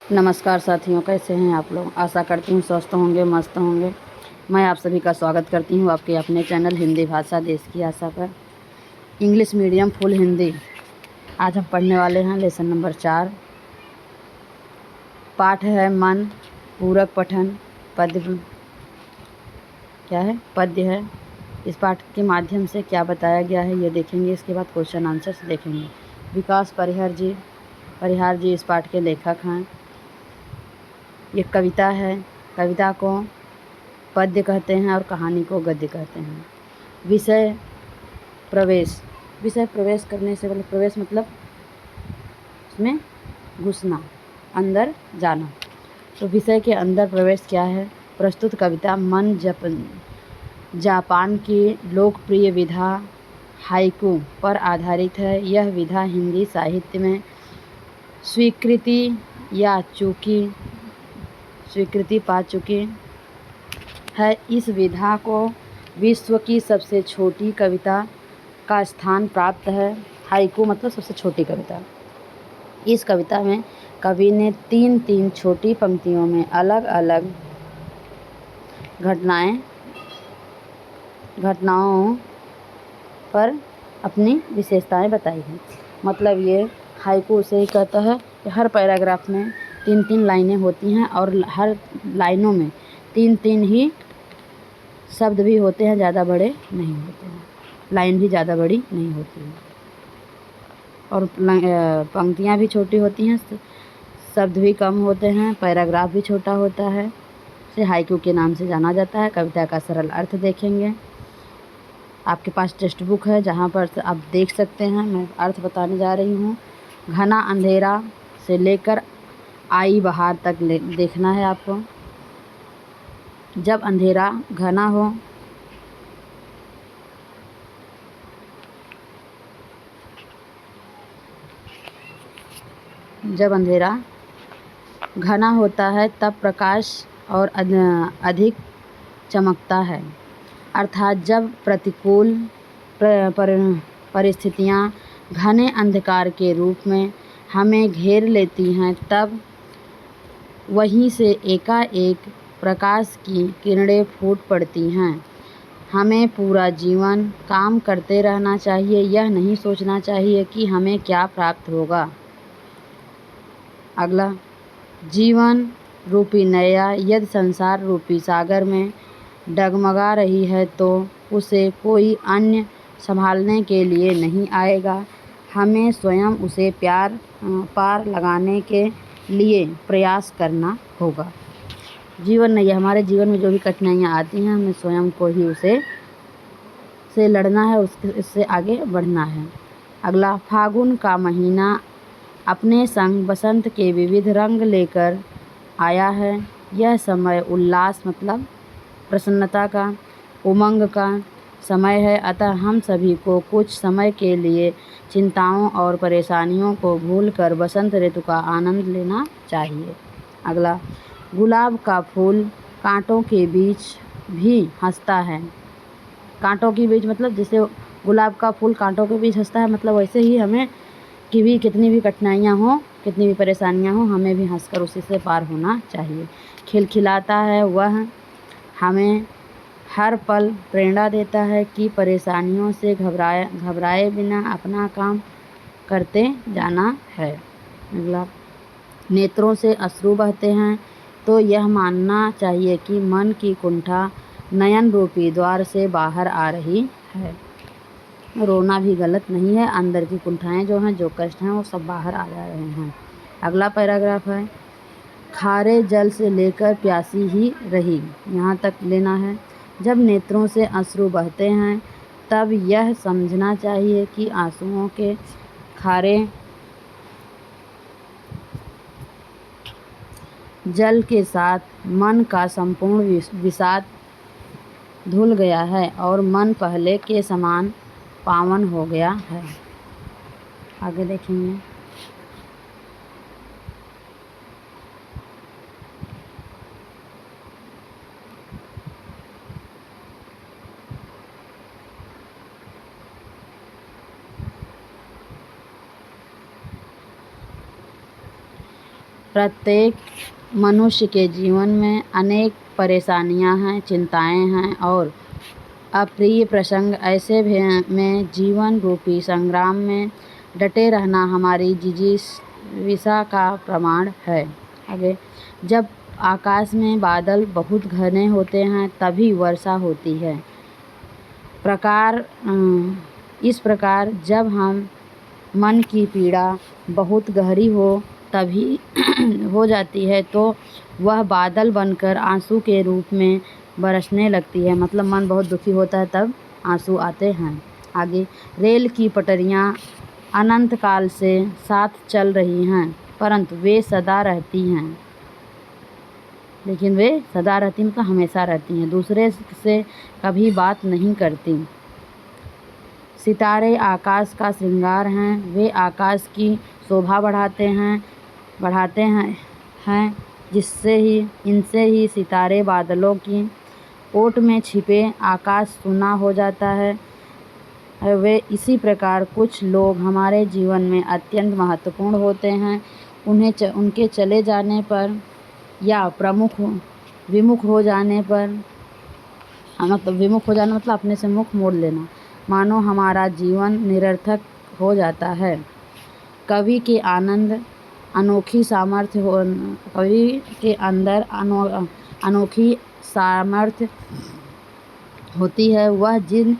नमस्कार साथियों, कैसे हैं आप लोग। आशा करती हूँ स्वस्थ होंगे, मस्त होंगे। मैं आप सभी का स्वागत करती हूँ आपके अपने चैनल हिंदी भाषा देश की आशा पर। English medium full Hindi. आज हम पढ़ने वाले हैं लेसन नंबर 4। पाठ है मन, पूरक पठन, पद्य क्या है, पद्य है। इस पाठ के माध्यम से क्या बताया गया है ये देखेंगे। इसके बाद क्वेश्चन आंसर्स देखेंगे। विकास परिहार जी इस पाठ के लेखक हैं। ये कविता है। कविता को पद्य कहते हैं और कहानी को गद्य कहते हैं। विषय प्रवेश करने से पहले, प्रवेश मतलब उसमें घुसना, अंदर जाना। तो विषय के अंदर प्रवेश क्या है। प्रस्तुत कविता मन जापान की लोकप्रिय विधा हाइकू पर आधारित है। यह विधा हिंदी साहित्य में स्वीकृति पा चुकी है। इस विधा को विश्व की सबसे छोटी कविता का स्थान प्राप्त है। हाइकू मतलब सबसे छोटी कविता। इस कविता में कवि ने तीन छोटी पंक्तियों में अलग अलग घटनाओं पर अपनी विशेषताएं बताई हैं। मतलब ये हाइकू से ही कहता है कि हर पैराग्राफ में 3 लाइनें होती हैं और हर लाइनों में 3 ही शब्द भी होते हैं, ज़्यादा बड़े नहीं होते हैं। लाइन भी ज़्यादा बड़ी नहीं होती है और पंक्तियाँ भी छोटी होती हैं, शब्द भी कम होते हैं, पैराग्राफ भी छोटा होता है। इसे हाइकू के नाम से जाना जाता है। कविता का सरल अर्थ देखेंगे। आपके पास टेक्स्ट बुक है जहाँ पर आप देख सकते हैं। मैं अर्थ बताने जा रही हूँ। घना अंधेरा से लेकर आई बहार तक देखना है आपको। जब अंधेरा घना हो, जब अंधेरा घना होता है तब प्रकाश और अधिक चमकता है। अर्थात जब प्रतिकूल परिस्थितियाँ घने अंधकार के रूप में हमें घेर लेती हैं, तब वहीं से एकाएक प्रकाश की किरणें फूट पड़ती हैं। हमें पूरा जीवन काम करते रहना चाहिए। यह नहीं सोचना चाहिए कि हमें क्या प्राप्त होगा। अगला, जीवन रूपी नैया यदि संसार रूपी सागर में डगमगा रही है तो उसे कोई अन्य संभालने के लिए नहीं आएगा। हमें स्वयं उसे पार लगाने के लिए प्रयास करना होगा। जीवन नैया, हमारे जीवन में जो भी कठिनाइयाँ आती हैं, हमें स्वयं को ही से लड़ना है, उससे आगे बढ़ना है। अगला, फागुन का महीना अपने संग बसंत के विविध रंग लेकर आया है। यह समय उल्लास मतलब प्रसन्नता का, उमंग का समय है। अतः हम सभी को कुछ समय के लिए चिंताओं और परेशानियों को भूलकर बसंत ऋतु का आनंद लेना चाहिए। अगला, गुलाब का फूल कांटों के बीच भी हंसता है। कांटों के बीच मतलब जैसे गुलाब का फूल कांटों के बीच हंसता है, मतलब वैसे ही हमें कितनी भी कठिनाइयाँ हों, कितनी भी परेशानियाँ हों, हमें भी हंसकर उसी से पार होना चाहिए। खिलखिलाता है, वह हमें हर पल प्रेरणा देता है कि परेशानियों से घबराए बिना अपना काम करते जाना है। अगला, नेत्रों से अश्रु बहते हैं तो यह मानना चाहिए कि मन की कुंठा नयन रूपी द्वार से बाहर आ रही है। रोना भी गलत नहीं है। अंदर की कुंठाएं जो हैं, जो कष्ट हैं, वो सब बाहर आ जा रहे हैं। अगला पैराग्राफ है, खारे जल से लेकर प्यासी ही रही, यहाँ तक लेना है। जब नेत्रों से अश्रु बहते हैं तब यह समझना चाहिए कि आंसुओं के खारे जल के साथ मन का संपूर्ण विषाद धुल गया है और मन पहले के समान पावन हो गया है। आगे देखेंगे। प्रत्येक मनुष्य के जीवन में अनेक परेशानियां हैं, चिंताएं हैं और अप्रिय प्रसंग। ऐसे में जीवन रूपी संग्राम में डटे रहना हमारी जिजीविषा का प्रमाण है। आगे, जब आकाश में बादल बहुत घने होते हैं तभी वर्षा होती है। इस प्रकार जब हम मन की पीड़ा बहुत गहरी हो तभी हो जाती है तो वह बादल बनकर आंसू के रूप में बरसने लगती है। मतलब मन बहुत दुखी होता है तब आंसू आते हैं। आगे, रेल की पटरियां अनंत काल से साथ चल रही हैं परंतु वे सदा रहती हैं। लेकिन वे सदा रहती मतलब हमेशा रहती हैं, दूसरे से कभी बात नहीं करती। सितारे आकाश का श्रृंगार हैं, वे आकाश की शोभा बढ़ाते हैं इनसे ही सितारे बादलों की ओट में छिपे आकाश सुना हो जाता है। वे इसी प्रकार कुछ लोग हमारे जीवन में अत्यंत महत्वपूर्ण होते हैं। उनके चले जाने पर या विमुख हो जाने पर, मतलब विमुख हो जाना मतलब अपने से मुख मोड़ लेना, मानो हमारा जीवन निरर्थक हो जाता है। कवि के अंदर अनोखी सामर्थ्य होती है। वह जिन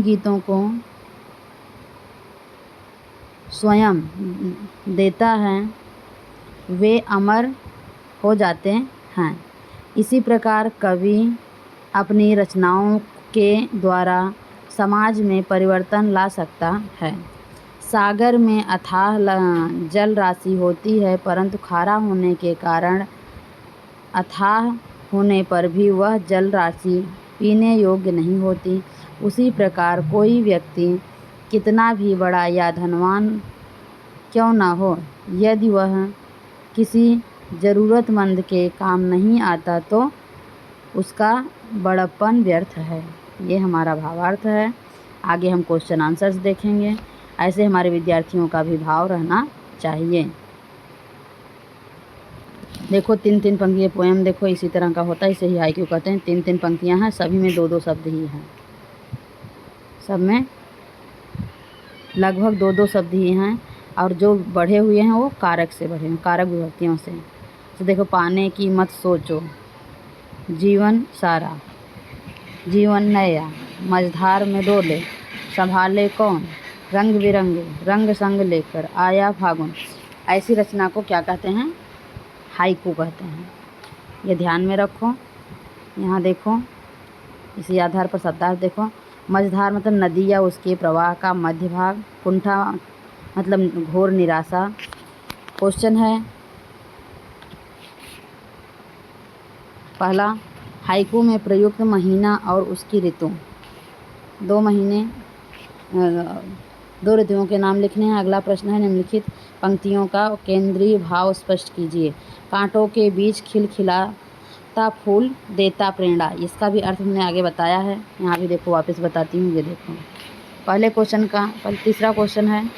गीतों को स्वयं देता है वे अमर हो जाते हैं। इसी प्रकार कवि अपनी रचनाओं के द्वारा समाज में परिवर्तन ला सकता है। सागर में अथाह जल राशि होती है परंतु खारा होने के कारण अथाह होने पर भी वह जल राशि पीने योग्य नहीं होती। उसी प्रकार कोई व्यक्ति कितना भी बड़ा या धनवान क्यों न हो, यदि वह किसी ज़रूरतमंद के काम नहीं आता तो उसका बड़प्पन व्यर्थ है। ये हमारा भावार्थ है। आगे हम क्वेश्चन आंसर्स देखेंगे। ऐसे हमारे विद्यार्थियों का भी भाव रहना चाहिए। देखो 3-3 पंक्तियाँ पोएम देखो इसी तरह का होता है, इसे ही हाइकू कहते हैं। 3-3 पंक्तियाँ हैं, सभी में 2-2 शब्द ही हैं, सब में लगभग 2-2 शब्द ही हैं और जो बढ़े हुए हैं वो कारक से बढ़े हैं, कारक विभक्तियों से। तो देखो, पाने की मत सोचो, जीवन सारा, जीवन नया, मझधार में डोले, संभाले कौन, रंग बिरंगे रंग संग लेकर आया फागुन। ऐसी रचना को क्या कहते हैं? हाइकू कहते हैं। ये ध्यान में रखो। यहाँ देखो, इसी आधार पर शब्दार्थ देखो। मझधार मतलब नदी या उसके प्रवाह का मध्य भाग। कुंठा मतलब घोर निराशा। क्वेश्चन है पहला, हाइकू में प्रयुक्त महीना और उसकी ऋतु। 2 ऋतुओं के नाम लिखने हैं। अगला प्रश्न है, निम्नलिखित पंक्तियों का केंद्रीय भाव स्पष्ट कीजिए। कांटों के बीच खिलखिलाता फूल देता प्रेरणा। इसका भी अर्थ हमने आगे बताया है, यहाँ भी देखो, वापस बताती हूँ। ये देखो, पहले क्वेश्चन का तीसरा क्वेश्चन है,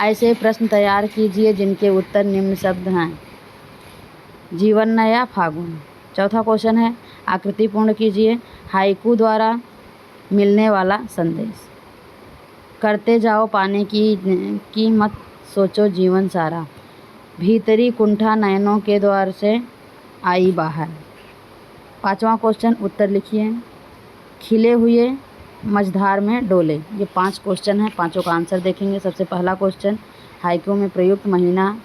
ऐसे प्रश्न तैयार कीजिए जिनके उत्तर निम्न शब्द हैं, जीवन नया, फागुन। चौथा क्वेश्चन है, आकृति पूर्ण कीजिए, हाइकू द्वारा मिलने वाला संदेश। करते जाओ पाने की मत सोचो, जीवन सारा। भीतरी कुंठा नयनों के द्वार से आई बाहर। पांचवा क्वेश्चन, उत्तर लिखिए, खिले हुए मझधार में डोले। ये 5 क्वेश्चन हैं, पांचों का आंसर देखेंगे। सबसे पहला क्वेश्चन, हाइकू में प्रयुक्त महीना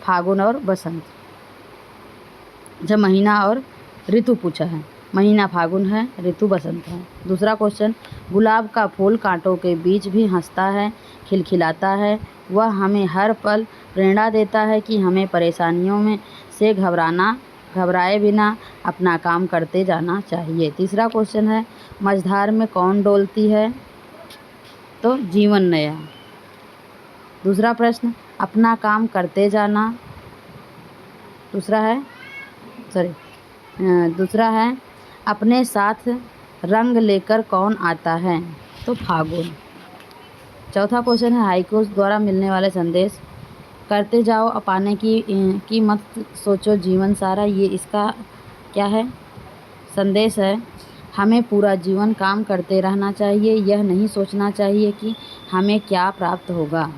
फागुन और बसंत। जब महीना और ऋतु पूछा है, महीना फागुन है, ऋतु बसंत है। दूसरा क्वेश्चन, गुलाब का फूल कांटों के बीच भी हंसता है, खिलखिलाता है, वह हमें हर पल प्रेरणा देता है कि हमें परेशानियों में से घबराए बिना अपना काम करते जाना चाहिए। तीसरा क्वेश्चन है, मझधार में कौन डोलती है? तो जीवन नया। दूसरा प्रश्न, अपना काम करते जाना। दूसरा है, अपने साथ रंग लेकर कौन आता है? तो फागुन। चौथा क्वेश्चन है हाइकू द्वारा मिलने वाले संदेश। करते जाओ और पाने की मत सोचो जीवन सारा, ये इसका क्या है? संदेश है हमें पूरा जीवन काम करते रहना चाहिए, यह नहीं सोचना चाहिए कि हमें क्या प्राप्त होगा।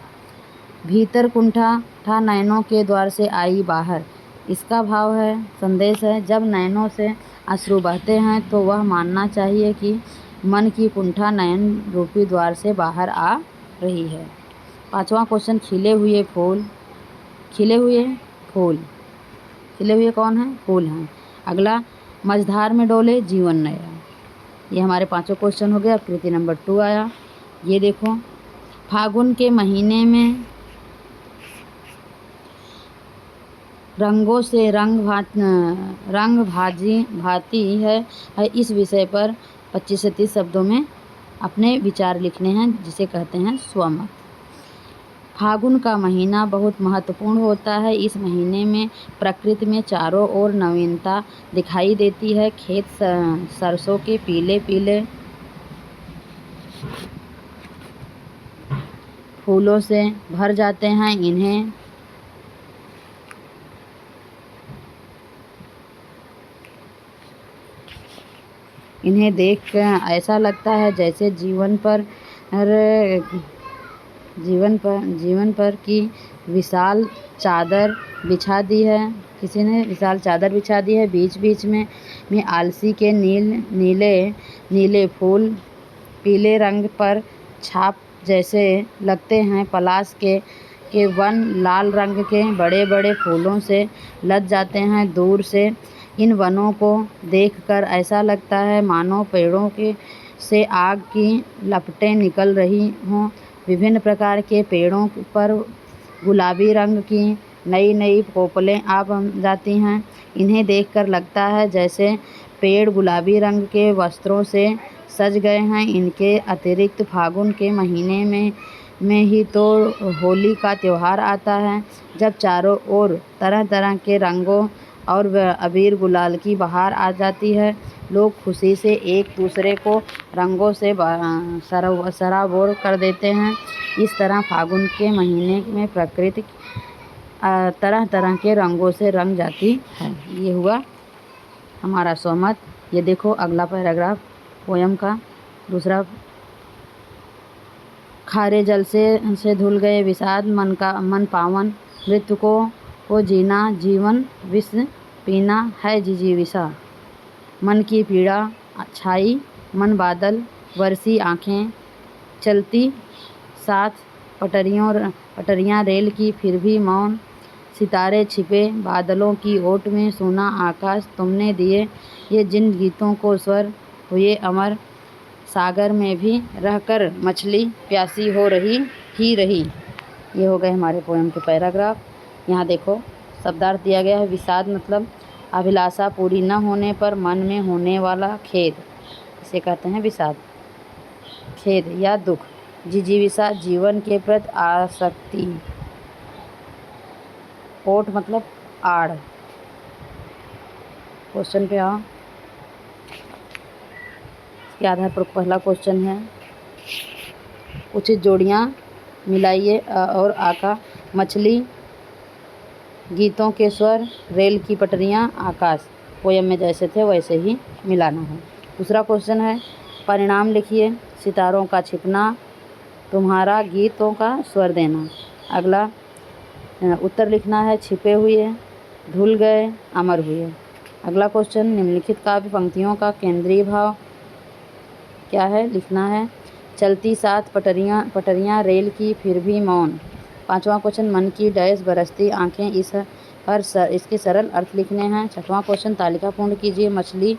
भीतर कुंठा था नयनों के द्वार से आई बाहर, इसका भाव है संदेश है जब नयनों से अश्रु बहते हैं तो वह मानना चाहिए कि मन की कुंठा नयन रूपी द्वार से बाहर आ रही है। पांचवा क्वेश्चन खिले हुए फूल। खिले हुए फूल, खिले हुए कौन है? फूल हैं। अगला मझधार में डोले जीवन नया। ये हमारे पांचों क्वेश्चन हो गए। अब कृति नंबर 2 आया, ये देखो। फागुन के महीने में रंगों से रंग भाती है इस विषय पर 25 से 30 शब्दों में अपने विचार लिखने हैं, जिसे कहते हैं स्वमत। फागुन का महीना बहुत महत्वपूर्ण होता है। इस महीने में प्रकृति में चारों ओर नवीनता दिखाई देती है। खेत सरसों के पीले पीले फूलों से भर जाते हैं। इन्हें देख कर ऐसा लगता है जैसे जीवन पर की विशाल चादर बिछा दी है। किसी ने विशाल चादर बिछा दी है। बीच बीच में आलसी के नीले फूल पीले रंग पर छाप जैसे लगते हैं। पलाश के वन लाल रंग के बड़े बड़े फूलों से लद जाते हैं। दूर से इन वनों को देखकर ऐसा लगता है मानो पेड़ों से आग की लपटें निकल रही हों। विभिन्न प्रकार के पेड़ों पर गुलाबी रंग की नई नई कोपलें आ जाती हैं। इन्हें देखकर लगता है जैसे पेड़ गुलाबी रंग के वस्त्रों से सज गए हैं। इनके अतिरिक्त फागुन के महीने में ही तो होली का त्यौहार आता है, जब चारों ओर तरह तरह के रंगों और अबीर गुलाल की बहार आ जाती है। लोग खुशी से एक दूसरे को रंगों से सराबोर कर देते हैं। इस तरह फागुन के महीने में प्रकृति तरह तरह के रंगों से रंग जाती है। ये हुआ हमारा स्वमत। ये देखो अगला पैराग्राफ पोयम का दूसरा। खारे जल से धुल गए विषाद मन पावन, मृत्यु को जीना जीवन विष पीना है जिजीविषा। मन की पीड़ा छाई मन बादल, बरसी आँखें चलती साथ पटरियाँ रेल की फिर भी मौन। सितारे छिपे बादलों की ओट में, सुना आकाश तुमने दिए ये जिन गीतों को स्वर हुए अमर। सागर में भी रहकर मछली प्यासी हो रही। ये हो गए हमारे पोएम के पैराग्राफ। यहाँ देखो शब्दार्थ दिया गया है। विषाद मतलब अभिलाषा पूरी न होने पर मन में होने वाला खेद, इसे कहते हैं विषाद, खेद या दुख। जिजीविषा जीवन के प्रति आसक्ति। ओट मतलब आड़। क्वेश्चन पे आओ। इसके आधार पर पहला क्वेश्चन है उचित जोड़ियाँ मिलाइए और आका। मछली, गीतों के स्वर, रेल की पटरियाँ, आकाश पोयम में जैसे थे वैसे ही मिलाना है। दूसरा क्वेश्चन है परिणाम लिखिए। सितारों का छिपना, तुम्हारा गीतों का स्वर देना। अगला उत्तर लिखना है छिपे हुए, धुल गए, अमर हुए। अगला क्वेश्चन निम्नलिखित काव्य पंक्तियों का केंद्रीय भाव क्या है लिखना है। चलती साथ पटरियाँ रेल की फिर भी मौन। पांचवा क्वेश्चन मन की डैश बरसती आँखें, इसके सरल अर्थ लिखने हैं। छठवां क्वेश्चन तालिका पूर्ण कीजिए। मछली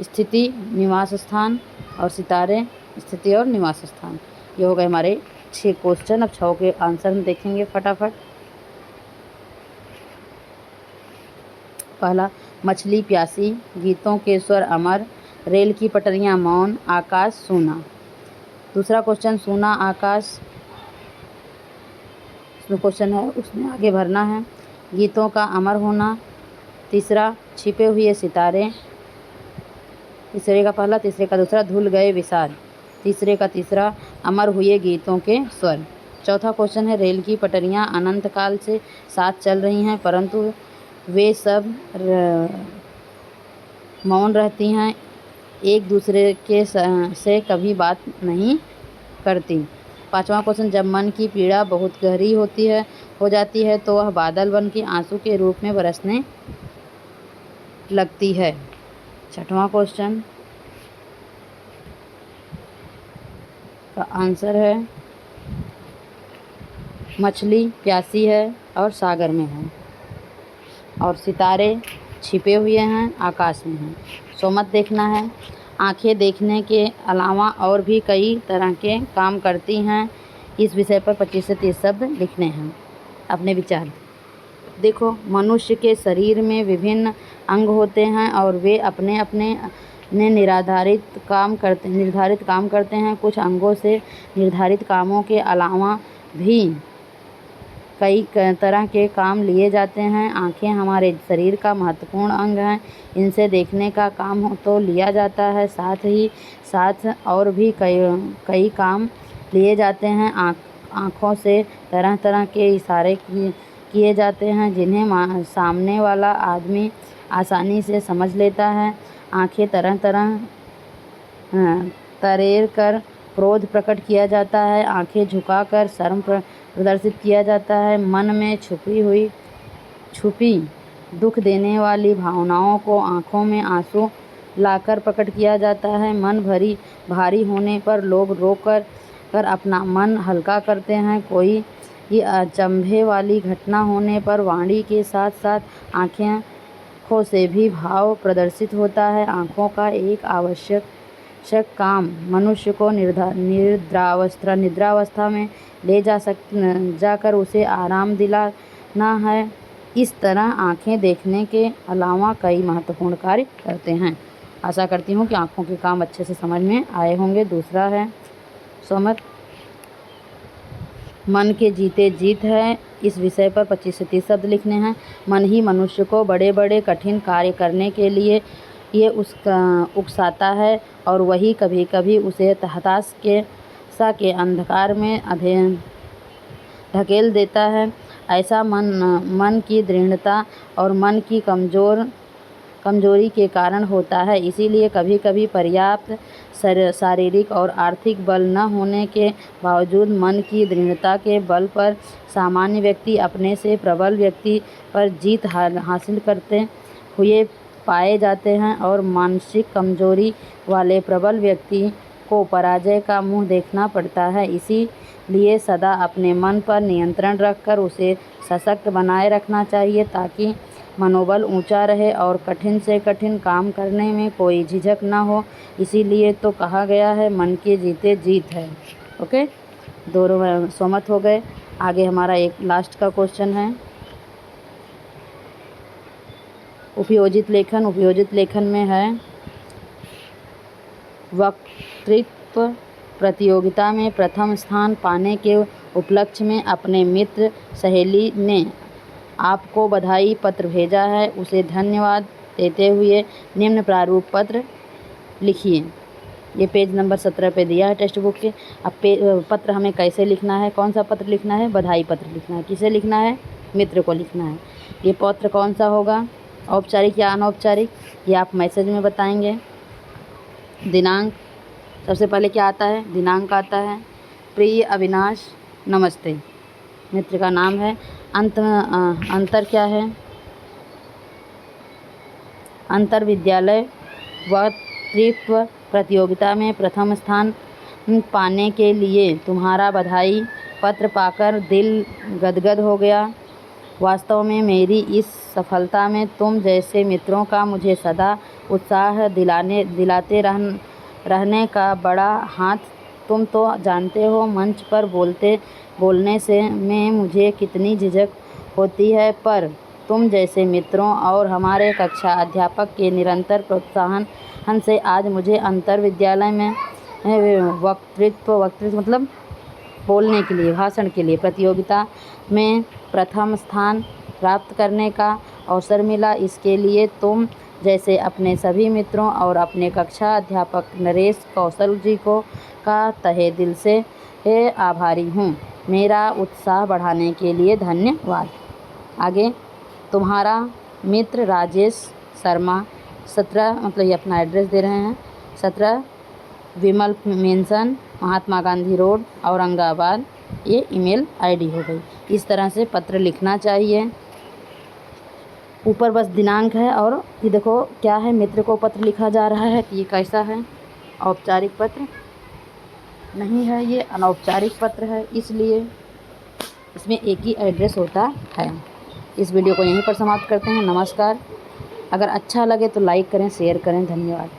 स्थिति निवास स्थान और सितारे स्थिति और निवास स्थान। ये हो गए हमारे 6 क्वेश्चन। अब 6 के आंसर हम देखेंगे फटाफट। पहला मछली प्यासी, गीतों के स्वर अमर, रेल की पटरियाँ मौन, आकाश सूना। दूसरा क्वेश्चन सूना आकाश क्वेश्चन है उसमें आगे भरना है। गीतों का अमर होना। तीसरा छिपे हुए सितारे, तीसरे का पहला तीसरे का दूसरा। धुल गए विषाद। तीसरे का तीसरा, अमर हुए गीतों के स्वर। चौथा क्वेश्चन है, रेल की पटरियां अनंत काल से साथ चल रही हैं, परंतु वे सब मौन रहती हैं, एक दूसरे के से कभी बात नहीं करती। पांचवा क्वेश्चन, जब मन की पीड़ा बहुत गहरी हो जाती है तो वह बादल बन के आंसू के रूप में बरसने लगती है। छठवां क्वेश्चन का आंसर है, मछली प्यासी है और सागर में है और सितारे छिपे हुए हैं, आकाश में हैं। सोमत देखना है, आंखें देखने के अलावा और भी कई तरह के काम करती हैं। इस विषय पर 25 से 30 शब्द लिखने हैं। अपने विचार देखो, मनुष्य के शरीर में विभिन्न अंग होते हैं और वे अपने अपने निर्धारित काम करते हैं। कुछ अंगों से निर्धारित कामों के अलावा भी कई तरह के काम लिए जाते हैं। आँखें हमारे शरीर का महत्वपूर्ण अंग हैं, इनसे देखने का काम तो लिया जाता है, साथ ही साथ और भी कई काम लिए जाते हैं। आँखों से तरह तरह के इशारे किए जाते हैं जिन्हें सामने वाला आदमी आसानी से समझ लेता है। आँखें तरह तरह तरेर कर क्रोध प्रकट किया जाता है, आँखें झुकाकर शर्म प्रदर्शित किया जाता है। मन में छुपी दुख देने वाली भावनाओं को आँखों में आंसू लाकर प्रकट किया जाता है। मन भारी होने पर लोग रोकर अपना मन हल्का करते हैं। कोई ये अचंभे वाली घटना होने पर वाणी के साथ साथ आँखों से भी भाव प्रदर्शित होता है। आँखों का एक आवश्यक काम मनुष्य को निद्रावस्था में ले जाकर उसे आराम दिलाना है। इस तरह आँखें देखने के अलावा कई महत्वपूर्ण कार्य करते हैं। आशा करती हूँ कि आँखों के काम अच्छे से समझ में आए होंगे। दूसरा है सोमत, मन के जीते जीत है। इस विषय पर 25 से 30 शब्द लिखने हैं। मन ही मनुष्य को बड़े बड़े कठिन कार्य करने के लिए ये उकसाता है और वही कभी कभी उसे हताशा के अंधकार में धकेल देता है। ऐसा मन की दृढ़ता और मन की कमजोरी के कारण होता है। इसीलिए कभी कभी पर्याप्त शारीरिक और आर्थिक बल न होने के बावजूद मन की दृढ़ता के बल पर सामान्य व्यक्ति अपने से प्रबल व्यक्ति पर जीत हासिल करते हुए पाए जाते हैं और मानसिक कमजोरी वाले प्रबल व्यक्ति को पराजय का मुंह देखना पड़ता है। इसीलिए सदा अपने मन पर नियंत्रण रखकर उसे सशक्त बनाए रखना चाहिए ताकि मनोबल ऊंचा रहे और कठिन से कठिन काम करने में कोई झिझक ना हो। इसीलिए तो कहा गया है, मन के जीते जीत है। ओके, दोनों सहमत हो गए। आगे हमारा एक लास्ट का क्वेश्चन है, उपयोजित लेखन में है, वक्तृत्व प्रतियोगिता में प्रथम स्थान पाने के उपलक्ष्य में अपने मित्र सहेली ने आपको बधाई पत्र भेजा है। उसे धन्यवाद देते हुए निम्न प्रारूप पत्र लिखिए। ये पेज नंबर 17 पे दिया है टेक्स्ट बुक के। अब पत्र हमें कैसे लिखना है, कौन सा पत्र लिखना है? बधाई पत्र लिखना है। किसे लिखना है? मित्र को लिखना है। ये पत्र कौन सा होगा, औपचारिक या अनौपचारिक, ये आप मैसेज में बताएंगे। दिनांक, सबसे पहले क्या आता है? दिनांक आता है। प्रिय अविनाश नमस्ते, मित्र का नाम है। अंतर क्या है? अंतर विद्यालय वक्तृत्व प्रतियोगिता में प्रथम स्थान पाने के लिए तुम्हारा बधाई पत्र पाकर दिल गदगद हो गया। वास्तव में मेरी इस सफलता में तुम जैसे मित्रों का मुझे सदा उत्साह दिलाते रहने का बड़ा हाथ। तुम तो जानते हो मंच पर बोलने में मुझे कितनी झिझक होती है, पर तुम जैसे मित्रों और हमारे कक्षा अध्यापक के निरंतर प्रोत्साहन से आज मुझे अंतर विद्यालय में वक्तृत्व मतलब बोलने के लिए, भाषण के लिए प्रतियोगिता में प्रथम स्थान प्राप्त करने का अवसर मिला। इसके लिए तुम जैसे अपने सभी मित्रों और अपने कक्षा अध्यापक नरेश कौशल जी को का तहे दिल से आभारी हूँ। मेरा उत्साह बढ़ाने के लिए धन्यवाद। आगे तुम्हारा मित्र राजेश शर्मा 17 मतलब ये अपना एड्रेस दे रहे हैं 17 विमल मेंशन महात्मा गांधी रोड औरंगाबाद, ये ईमेल आईडी हो गई। इस तरह से पत्र लिखना चाहिए। ऊपर बस दिनांक है और ये देखो क्या है, मित्र को पत्र लिखा जा रहा है कि ये कैसा है, औपचारिक पत्र नहीं है, ये अनौपचारिक पत्र है, इसलिए इसमें एक ही एड्रेस होता है। इस वीडियो को यहीं पर समाप्त करते हैं। नमस्कार। अगर अच्छा लगे तो लाइक करें, शेयर करें। धन्यवाद।